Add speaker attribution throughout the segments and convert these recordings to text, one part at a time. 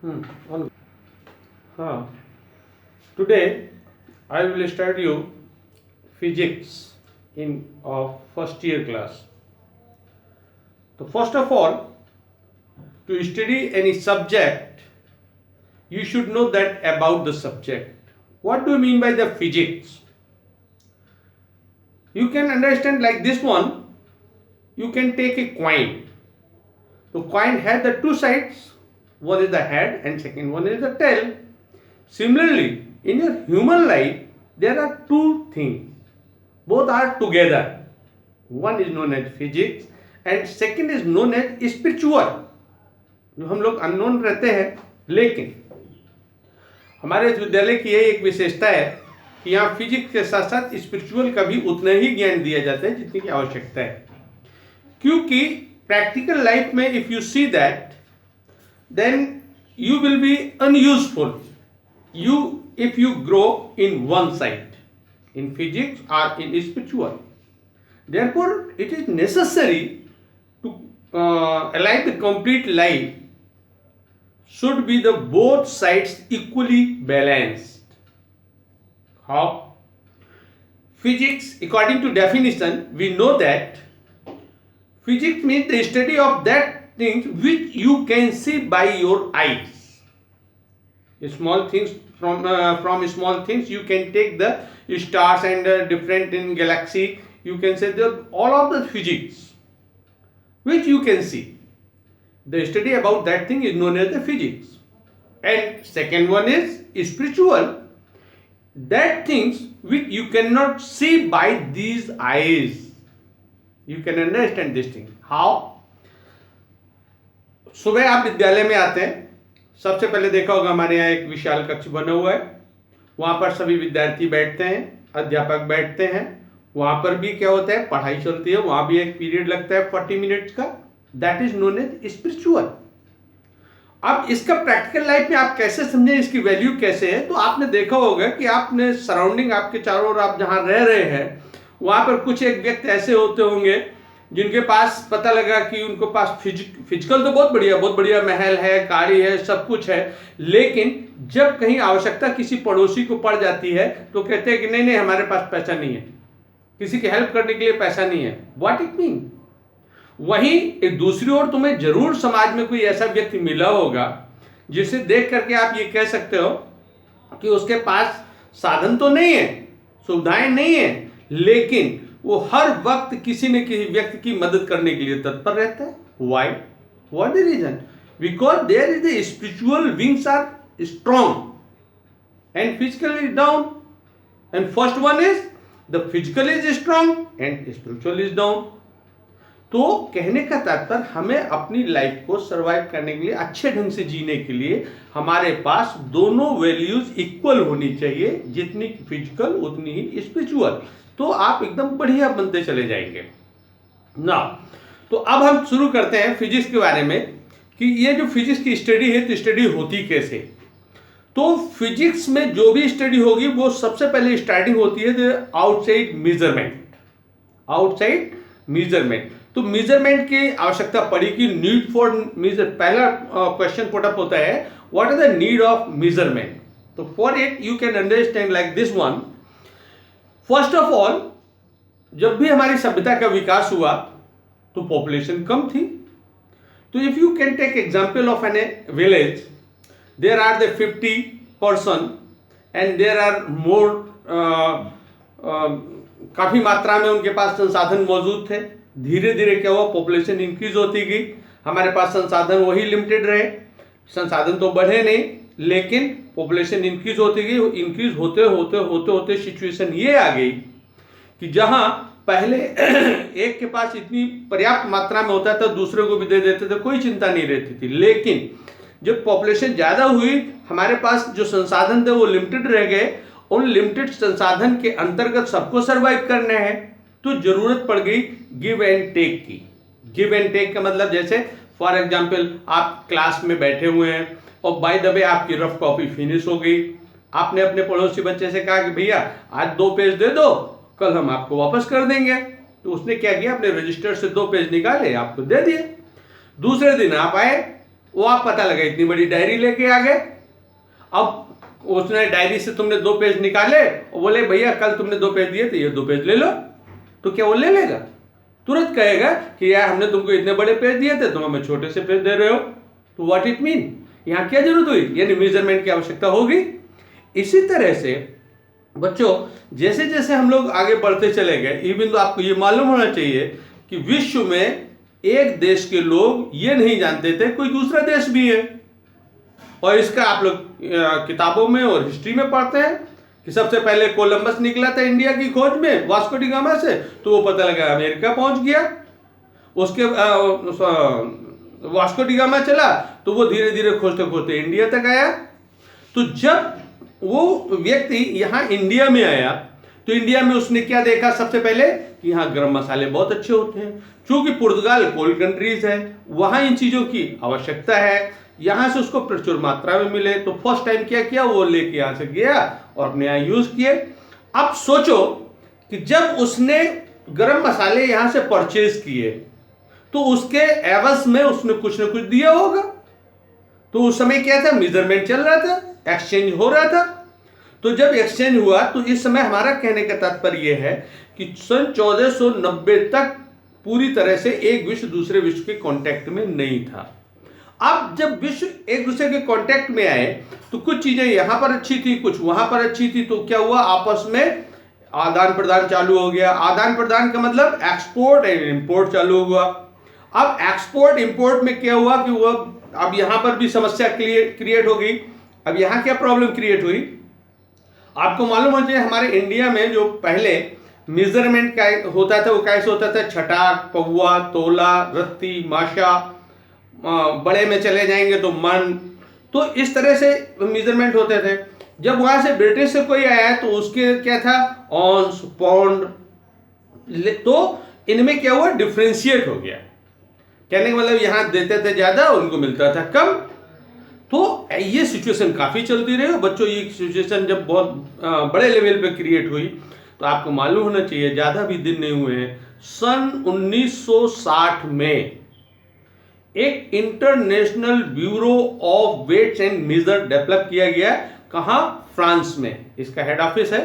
Speaker 1: On. Huh. Today I will start you physics in first year class. So first of all, to study any subject, you should know that about the subject. What do you mean by the physics? You can understand like this one. You can take a coin. The coin has the two sides. One is the head and second one is the tail. Similarly, in your human life, there are two things. Both are together. One is known as physics and second is known as spiritual. जो हम लोग unknown रहते हैं, लेकिन हमारे इस विद्यालय की यही एक विशेषता है कि यहाँ फिजिक्स के साथ साथ स्पिरिचुअल का भी उतना ही ज्ञान दिया जाता है जितनी की आवश्यकता है. क्योंकि प्रैक्टिकल लाइफ में if you see that then you will be unuseful if you grow in one side, in physics or in spiritual. Therefore, it is necessary to align the complete life should be the both sides equally balanced. How? Physics, according to definition, we know that physics means the study of that things which you can see by your eyes. Small things from small things you can take the stars and different in galaxy. You can say that all of the physics which you can see. The study about that thing is known as the physics. And second one is spiritual. That things which you cannot see by these eyes. You can understand this thing. How? सुबह आप विद्यालय में आते हैं. सबसे पहले देखा होगा हमारे यहाँ एक विशाल कक्ष बना हुआ है. वहाँ पर सभी विद्यार्थी बैठते हैं, अध्यापक बैठते हैं. वहाँ पर भी क्या होता है, पढ़ाई चलती है. वहाँ भी एक पीरियड लगता है 40 मिनट्स का. That is known as spiritual. अब इसका प्रैक्टिकल लाइफ में आप कैसे समझें, इसकी वैल्यू कैसे है, तो आपने देखा होगा कि आपने सराउंडिंग आपके चारों ओर आप जहाँ रह रहे हैं वहाँ पर कुछ एक व्यक्ति ऐसे होते होंगे जिनके पास पता लगा कि उनको पास फिजिकल तो बहुत बढ़िया महल है, गाड़ी है, सब कुछ है, लेकिन जब कहीं आवश्यकता किसी पड़ोसी को पड़ जाती है तो कहते हैं कि नहीं हमारे पास पैसा नहीं है, किसी की हेल्प करने के लिए पैसा नहीं है. What it mean? वहीं एक दूसरी ओर तुम्हें जरूर समाज में कोई ऐसा व्यक्ति मिला होगा जिसे देख करके आप ये कह सकते हो कि उसके पास साधन तो नहीं है, सुविधाएं नहीं है, लेकिन वो हर वक्त किसी न किसी व्यक्ति की मदद करने के लिए तत्पर रहता है. Why? What the reason? Because there is the spiritual wings are strong and physical is down. And first one is the physical is strong and spiritual is down. तो कहने का तात्पर्य हमें अपनी लाइफ को सर्वाइव करने के लिए, अच्छे ढंग से जीने के लिए हमारे पास दोनों वैल्यूज इक्वल होनी चाहिए, जितनी फिजिकल उतनी ही स्पिरिचुअल. तो आप एकदम बढ़िया बनते चले जाएंगे ना. तो अब हम शुरू करते हैं फिजिक्स के बारे में कि ये जो फिजिक्स की स्टडी है तो स्टडी होती कैसे. तो फिजिक्स में जो भी स्टडी होगी वो सबसे पहले स्टार्टिंग होती है आउटसाइड मेजरमेंट. Outside measurement. तो मेजरमेंट की आवश्यकता पड़ी कि नीड फॉर मेजर. पहला क्वेश्चन पुट अप होता है what is the need of measurement. तो for it you can understand like this one. First of all, जब भी हमारी सभ्यता का विकास हुआ तो पॉपुलेशन कम थी. तो if you can take example of an village, there are the 50 person and there are more, काफी मात्रा में उनके पास संसाधन मौजूद थे. धीरे धीरे क्या हुआ, पॉपुलेशन इंक्रीज होती गई. हमारे पास संसाधन वही लिमिटेड रहे, संसाधन तो बढ़े नहीं, लेकिन पॉपुलेशन इंक्रीज होती गई. इंक्रीज होते होते होते होते सिचुएशन ये आ गई कि जहां पहले एक के पास इतनी पर्याप्त मात्रा में होता था, दूसरे को भी दे देते थे, कोई चिंता नहीं रहती थी. लेकिन जब पॉपुलेशन ज्यादा हुई, हमारे पास जो संसाधन थे वो लिमिटेड रह गए. उन लिमिटेड संसाधन के अंतर्गत सबको सर्वाइव करना है, तो जरूरत पड़ गई गिव एंड टेक की. गिव एंड टेक का मतलब जैसे फॉर एग्जाम्पल आप क्लास में बैठे हुए हैं और बाय द वे आपकी रफ कॉपी फिनिश हो गई. आपने अपने पड़ोसी बच्चे से कहा कि भैया आज 2 पेज दे दो, कल हम आपको वापस कर देंगे. तो उसने क्या किया, अपने रजिस्टर से 2 पेज निकाले, आपको दे दिए. दूसरे दिन आप आए, वो आप पता लगा इतनी बड़ी डायरी लेके आ गए। अब उसने डायरी से तुमने 2 पेज निकाले और बोले भैया कल तुमने 2 पेज दिए थे, ये 2 पेज ले लो, तो क्या वो ले लेगा? तुरंत कहेगा कि यार हमने तुमको इतने बड़े पेज दिए थे, तुम हमें छोटे से पेज दे रहे हो। तो व्हाट इट मीन, यहाँ क्या जरूरत हुई? यानी मेजरमेंट की आवश्यकता होगी। इसी तरह से बच्चों जैसे जैसे हम लोग आगे बढ़ते चले गए, इवन तो आपको ये मालूम होना चाहिए कि विश्व में एक देश के लोग ये नहीं जानते थे कोई दूसरा देश भी है। और इसका आप लोग किताबों में और हिस्ट्री में पढ़ते हैं कि सबसे पहले कोलंबस निकला था इंडिया की खोज में वास्को डी गामा से, तो वो पता लगा अमेरिका पहुंच गया। उसके वास्को डी गामा चला तो वो धीरे धीरे खोजते खोजते इंडिया तक आया। तो जब वो व्यक्ति यहाँ इंडिया में आया तो इंडिया में उसने क्या देखा? सबसे पहले कि यहाँ गरम मसाले बहुत अच्छे होते हैं, क्योंकि पुर्तगाल कोल्ड कंट्रीज है, वहाँ इन चीज़ों की आवश्यकता है, यहाँ से उसको प्रचुर मात्रा में मिले। तो फर्स्ट टाइम क्या किया, वो लेके यहाँ से गया और अपने यहाँ यूज़ किए। अब सोचो कि जब उसने गरम मसाले यहाँ से परचेज किए तो उसके एवज में उसने कुछ ना कुछ दिया होगा। तो उस समय क्या था, मेजरमेंट चल रहा था, एक्सचेंज हो रहा था। तो जब एक्सचेंज हुआ तो इस समय हमारा कहने का तात्पर्य यह है कि सन 1490 तक पूरी तरह से एक विश्व दूसरे विश्व के कांटेक्ट में नहीं था। अब जब विश्व एक दूसरे के कांटेक्ट में आए तो कुछ चीजें यहां पर अच्छी थी, कुछ वहां पर अच्छी थी। तो क्या हुआ, आपस में आदान प्रदान चालू हो गया। आदान प्रदान का मतलब एक्सपोर्ट एंड इंपोर्ट चालू हुआ। अब एक्सपोर्ट इंपोर्ट में क्या हुआ कि वो अब यहां पर भी समस्या क्रिएट हो गई। अब यहां क्या प्रॉब्लम क्रिएट हुई, आपको मालूम हो चाहिए हमारे इंडिया में जो पहले मेजरमेंट का होता था वो कैसे होता था, छटाक, पौवा, तोला, रत्ती, माशा, बड़े में चले जाएंगे तो मन, तो इस तरह से मेजरमेंट होते थे। जब वहां से ब्रिटिश से कोई आया तो उसके क्या था, ऑन्स, पाउंड, तो इनमें क्या हुआ, डिफ्रेंशिएट हो गया। कहने का मतलब यहां देते थे ज्यादा, उनको मिलता था कम। तो ये सिचुएशन काफी चलती रही। बच्चों ये सिचुएशन जब बहुत बड़े लेवल पे क्रिएट हुई तो आपको मालूम होना चाहिए, ज्यादा भी दिन नहीं हुए हैं, सन 1960 में एक International Bureau of Weights and Measure develop किया गया। कहां, फ्रांस में। इसका हेड ऑफिस है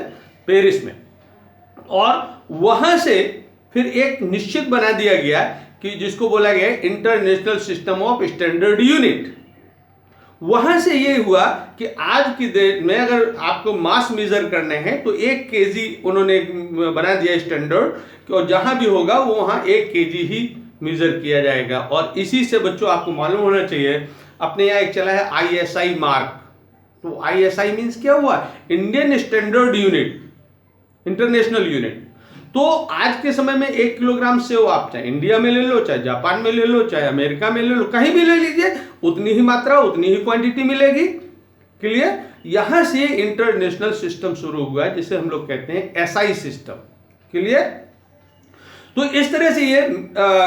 Speaker 1: पेरिस में। और वहां से फिर एक निश्चित बना दिया गया कि जिसको बोला गया international system of standard unit. वहां से ये हुआ कि आज की डेट में अगर आपको मास मेजर करने हैं तो 1 केजी उन्होंने बना दिया स्टैंडर्ड, और जहां भी होगा वो वहां 1 केजी ही मेजर किया जाएगा। और इसी से बच्चों आपको मालूम होना चाहिए, अपने यहाँ एक चला है ISI मार्क। तो ISI मीन्स क्या हुआ, Indian standard unit, international unit. तो आज के समय में 1 किलोग्राम सेव आप चाहे इंडिया में ले लो, चाहे जापान में ले लो, चाहे अमेरिका में ले लो, कहीं भी ले लीजिए, उतनी ही मात्रा, उतनी ही क्वांटिटी मिलेगी। क्लियर? यहां से इंटरनेशनल सिस्टम शुरू हुआ है जिसे हम लोग कहते हैं SI सिस्टम। क्लियर? तो इस तरह से ये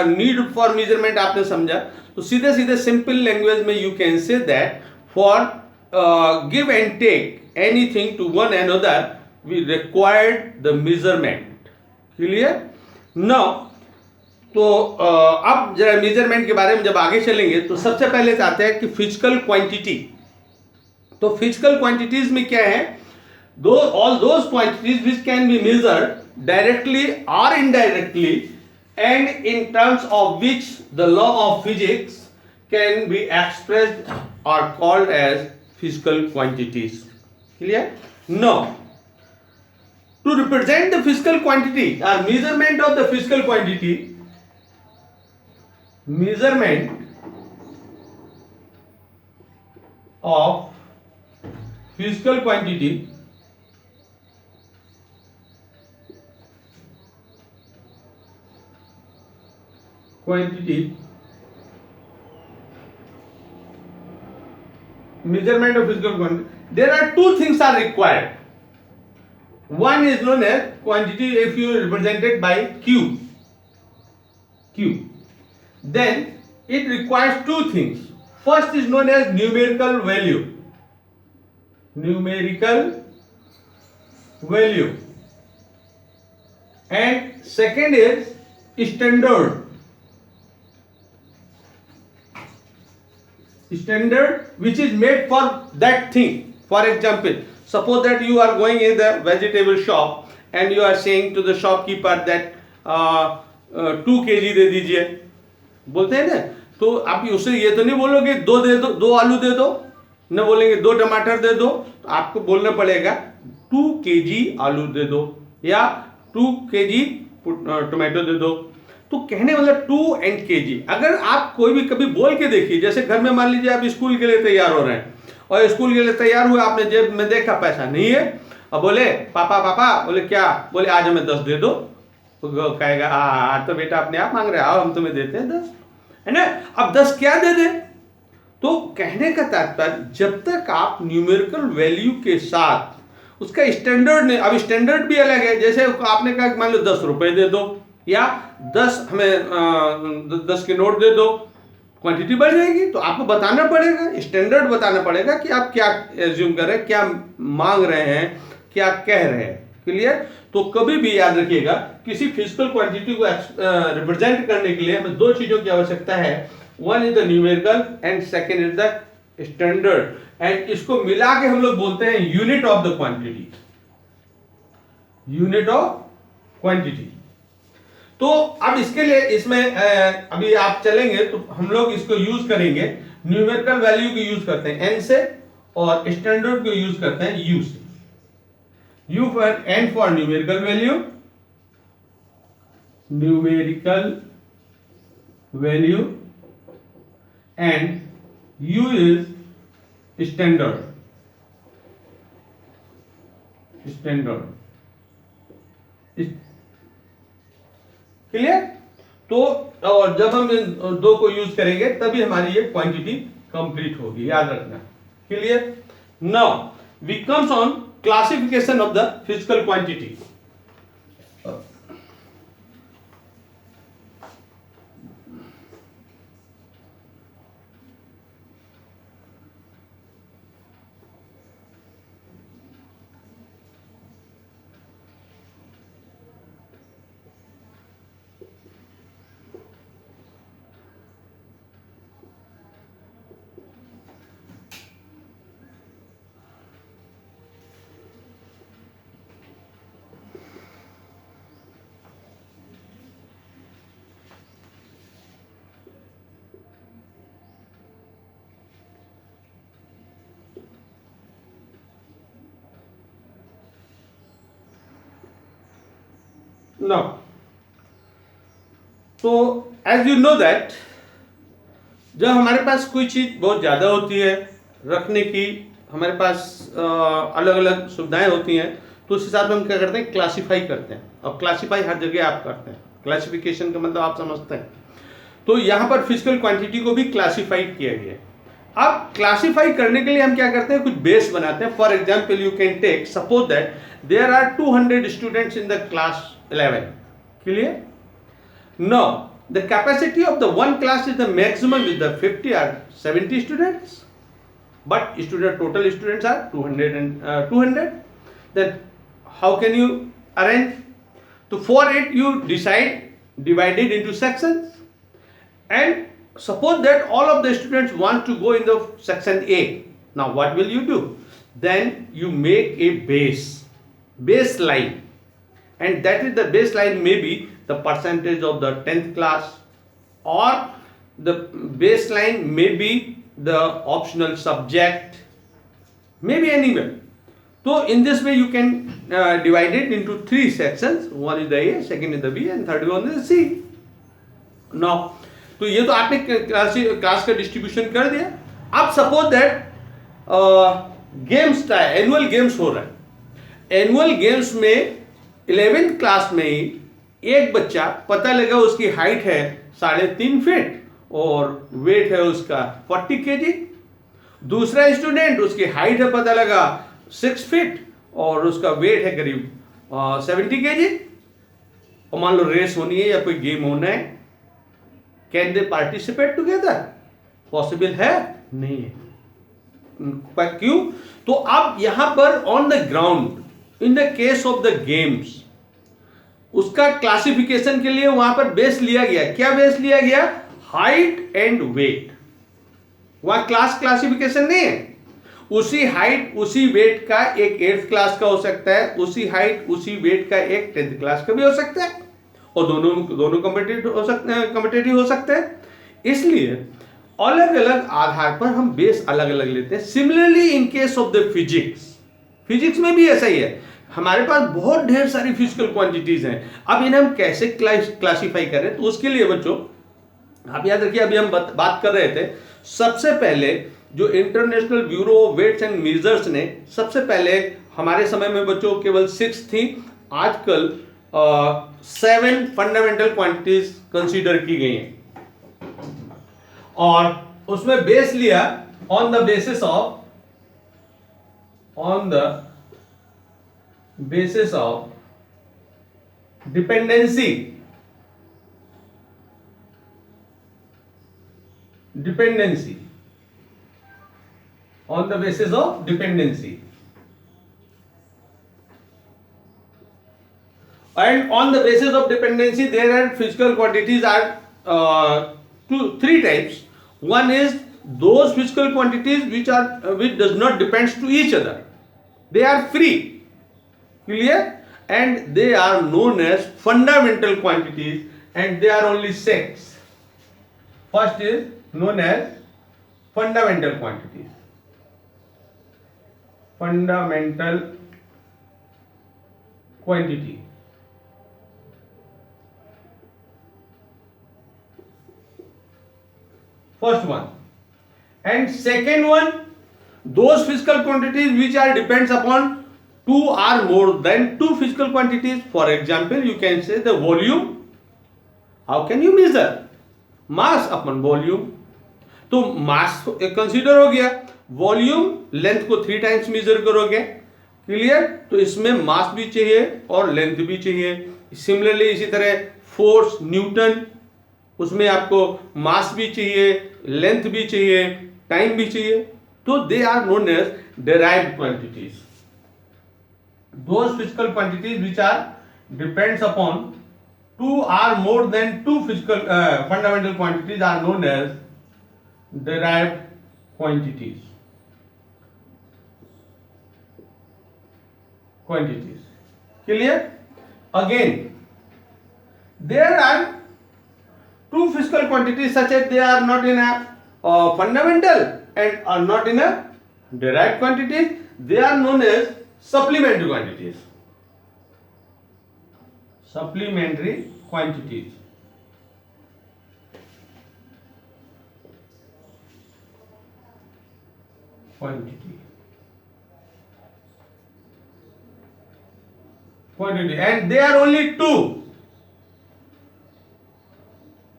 Speaker 1: नीड फॉर मेजरमेंट आपने समझा। तो सीधे सीधे सिंपल लैंग्वेज में you can say that for give and take anything to one another we required the measurement. Clear? Now तो अब जरा मेजरमेंट के बारे में जब आगे चलेंगे तो सबसे पहले आते हैं कि फिजिकल क्वांटिटी। तो फिजिकल क्वांटिटीज में क्या है, all those quantities which can be measured directly और indirectly and in terms of which the law of physics can be expressed और called as physical quantities. Clear? Now to represent the physical quantity or measurement of the physical quantity, measurement of physical quantity measurement of physical quantity, there are 2 things are required. One is known as quantity if you represented by Q. Then it requires 2 things. First is known as numerical value. And second is standard. standard which is made for that thing. For example, suppose that you are going in the vegetable shop and you are saying to the shopkeeper that 2 kg दे दीजिए, बोलते हैं ना, तो आप उससे ये तो नहीं बोलोगे दो दे दो, 2 आलू दे दो, न बोलेंगे 2 टमाटर दे दो, तो आपको बोलना पड़ेगा 2 kg आलू दे दो या 2 kg टोमेटो दे दो। तो कहने मतलब 2 and kg। अगर आप कोई भी कभी बोल के देखिए, जैसे घर में मान लीजिए आप स्कूल के लिए तैयार हो रहे हैं और स्कूल के लिए तैयार हुए, आपने जेब में देखा पैसा नहीं है और बोले पापा पापा, बोले क्या, बोले आज हमें 10 दे दो, तो कहेगा आज तो बेटा अपने आप मांग रहे, आओ हम तुम्हें देते हैं 10, है ना। अब 10 क्या दे दे। तो कहने का तात्पर्य जब तक आप न्यूमेरिकल वैल्यू के साथ उसका स्टैंडर्ड नहीं, अब स्टैंडर्ड भी अलग है, जैसे आपने कहा मान लो 10 रुपए दे दो या 10 हमें 10 के नोट दे दो, क्वांटिटी बढ़ जाएगी, तो आपको बताना पड़ेगा, स्टैंडर्ड बताना पड़ेगा कि आप क्या एज्यूम कर रहे हैं, क्या मांग रहे हैं, क्या कह रहे हैं। क्लियर। तो कभी भी याद रखिएगा किसी फिजिकल क्वांटिटी को रिप्रेजेंट करने के लिए हमें 2 चीजों की आवश्यकता है, one is the numerical and second is the standard, and इसको मिला के हम लोग बोलते हैं unit of the quantity, unit of quantity. तो अब इसके लिए इसमें अभी आप चलेंगे तो हम लोग इसको यूज करेंगे, न्यूमेरिकल वैल्यू को यूज करते हैं एन से और स्टैंडर्ड को यूज करते हैं यू से। U for N for numerical value, numerical value, and U is standard, standard. Clear. तो और जब हम इन 2 को यूज करेंगे तभी हमारी ये क्वांटिटी कंप्लीट होगी, याद रखना। Clear. Now we comes on classification of the physical quantity. Now, तो एज यू नो दैट जब हमारे पास कोई चीज बहुत ज्यादा होती है रखने की, हमारे पास अलग अलग सुविधाएं होती हैं, तो उस हिसाब से हम क्या करते हैं, क्लासिफाई करते हैं। और क्लासिफाई हर जगह आप करते हैं, क्लासिफिकेशन का मतलब आप समझते हैं। तो यहाँ पर फिजिकल क्वांटिटी को भी क्लासिफाइड किया गया है। अब क्लासिफाई करने के लिए हम क्या करते हैं, कुछ बेस बनाते हैं। For example you can take, suppose that there are 200 students in the class 11. Clear? Now, the capacity of the one class is the maximum is the 50 or 70 students, but total students are 200 and 200. Then how can you arrange? So for it you divide it into sections, and suppose that all of the students want to go in the section A. Now what will you do? Then you make a baseline. And that is the baseline, maybe the percentage of the 10th class, or the baseline may be the optional subject, maybe anywhere. So in this way you can divide it into 3 sections. One is the A, second is the B, and third one is the C. Now, तो ये तो आपने class का distribution कर दिया। अब suppose that games का annual games हो रहा है। एनुअल गेम्स में 11th क्लास में ही एक बच्चा पता लगा उसकी हाइट है 3.5 फीट और वेट है उसका 40 kg। दूसरा स्टूडेंट उसकी हाइट है पता लगा 6 फीट और उसका वेट है करीब 70 kg। और मान लो रेस होनी है या कोई गेम होना है, can they participate together? Possible है? नहीं है। क्यों? तो अब यहां पर on the ground in the case of the games उसका क्लासिफिकेशन के लिए वहां पर बेस लिया गया। क्या बेस लिया गया? Height and weight. वहां क्लास क्लासिफिकेशन नहीं है। उसी हाइट उसी वेट का एक 8th क्लास का हो सकता है, उसी हाइट उसी वेट का एक 10th क्लास का भी हो सकता है, और दोनों दोनों कॉम्पिटिटिव हो सकते हैं। इसलिए अलग अलग आधार पर हम बेस अलग अलग लेते हैं। Similarly in case of the physics में भी ऐसा ही है। हमारे पास बहुत ढेर सारी फिजिकल क्वांटिटीज हैं। अब इन्हें हम कैसे क्लासिफाई करें, तो उसके लिए बच्चों आप याद रखिए, अभी हम बात कर रहे थे, सबसे पहले जो International Bureau of Weights and Measures ने सबसे पहले, हमारे समय में बच्चों केवल 6 थी, आजकल 7 फंडामेंटल क्वांटिटीज कंसीडर की गई हैं, और उसमें बेस लिया on the basis of dependency on the basis of dependency, and on the basis of dependency there are physical quantities are three types. One is those physical quantities which does not depends to each other, they are free, clear, and they are known as fundamental quantities, and they are only 6. First is known as fundamental quantities. Fundamental quantity. First one. And second one, those physical quantities which are depends upon two or more than two physical quantities. For example, you can say the volume. How can you measure? Mass upon volume. तो मास consider हो गया, volume length को 3 times major करोगे, clear, तो इसमें मास भी चाहिए और लेंथ भी चाहिए। सिमिलरली इसी तरह फोर्स न्यूटन, उसमें आपको मास भी चाहिए, लेंथ भी चाहिए, टाइम भी चाहिए, तो they are known as derived quantities. Those physical quantities which are depends upon 2 or more than 2 physical fundamental quantities are known as derived quantities. Clear? Again, there are 2 physical quantities such as they are not in a fundamental and are not in a derived quantities. They are known as supplementary quantities. Supplementary quantities. Quantity, and they are only 2.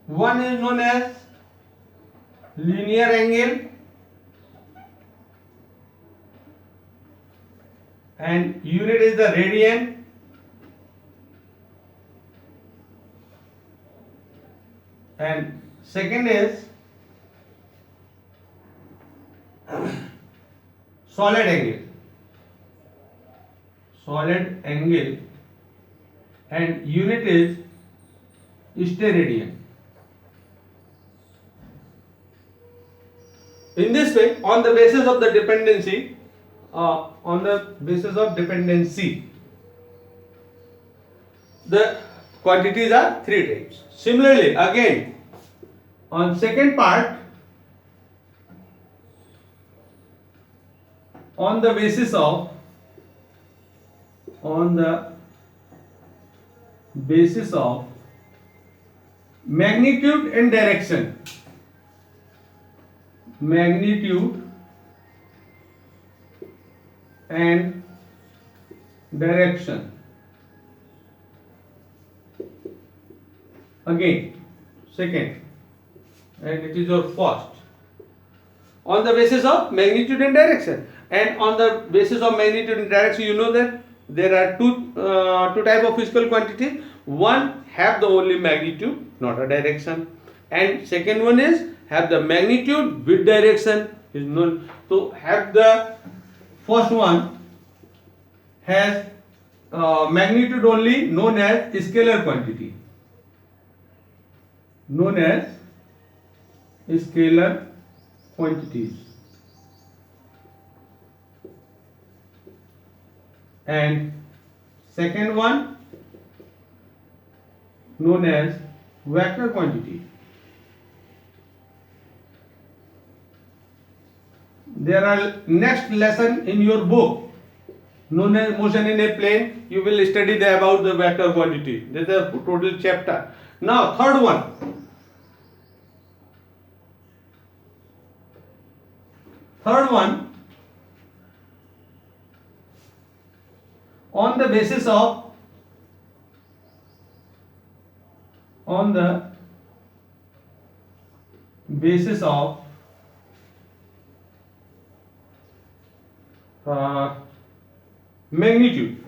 Speaker 1: One is known as linear angle and unit is the radian, and second is solid angle and unit is steradian. In this way, on the basis of dependency, the quantities are 3 types. Similarly, again, on second part, on the basis of magnitude and direction. Again, second, and it is your first. On the basis of magnitude and direction, and on the basis of magnitude and direction, you know that there are two type of physical quantities. One have the only magnitude, not a direction, and second one is have the magnitude with direction is known. So have the first one has magnitude only, known as scalar quantity. quantities, and second one known as vector quantity. There are next lesson in your book known as motion in a plane. You will study about the vector quantity. This is a total chapter. Now third one. Third one, on the basis of magnitude,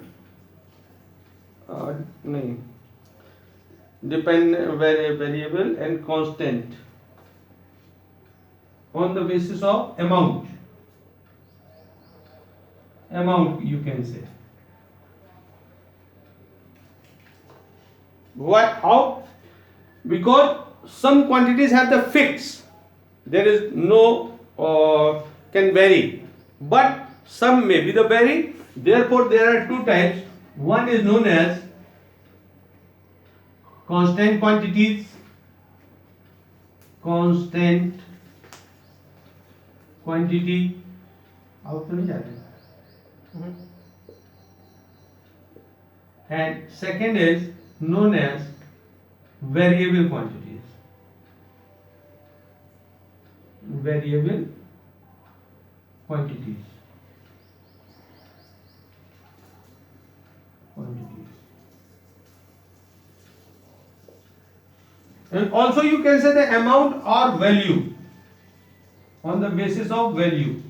Speaker 1: variable and constant, on the basis of amount you can say. What? How? Because some quantities have the fix, there is no can vary, but some may be the vary. Therefore there are two types. One is known as constant quantities, constant quantity, out तो नहीं जाते, and second is known as variable quantities. Variable quantities. And also you can say the amount or value, on the basis of value.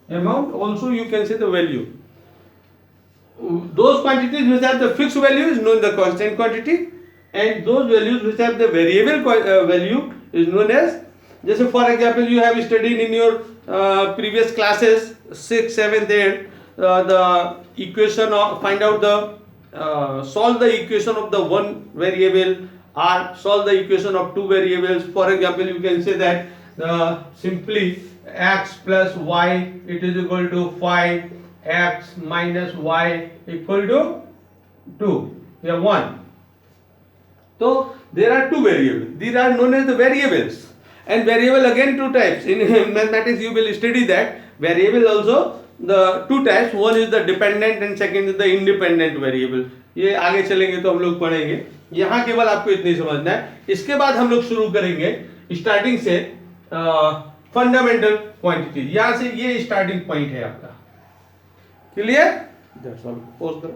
Speaker 1: Amount also you can say the value. Those quantities which have the fixed value is known the constant quantity, and those values which have the variable value is known as, just for example, you have studied in your previous classes 6, 7, 8 the equation of, find out the solve the equation of the one variable or solve the equation of two variables. For example, you can say that simply x plus y it is equal to 5, x minus y equal to 2, we have 1. So there are two variables, these are known as the variables. And variable again two types. In mathematics you will study that variable also the two types. One is the dependent and second is the independent variable. ये आगे चलेंगे तो हम लोग पढ़ेंगे, यहाँ केवल आपको इतनी समझना है. इसके बाद हम लोग शुरू करेंगे स्टार्टिंग से फंडामेंटल क्वांटिटी. यहाँ से ये स्टार्टिंग पॉइंट है आपका. क्लियर? That's all. पोस्ट करो.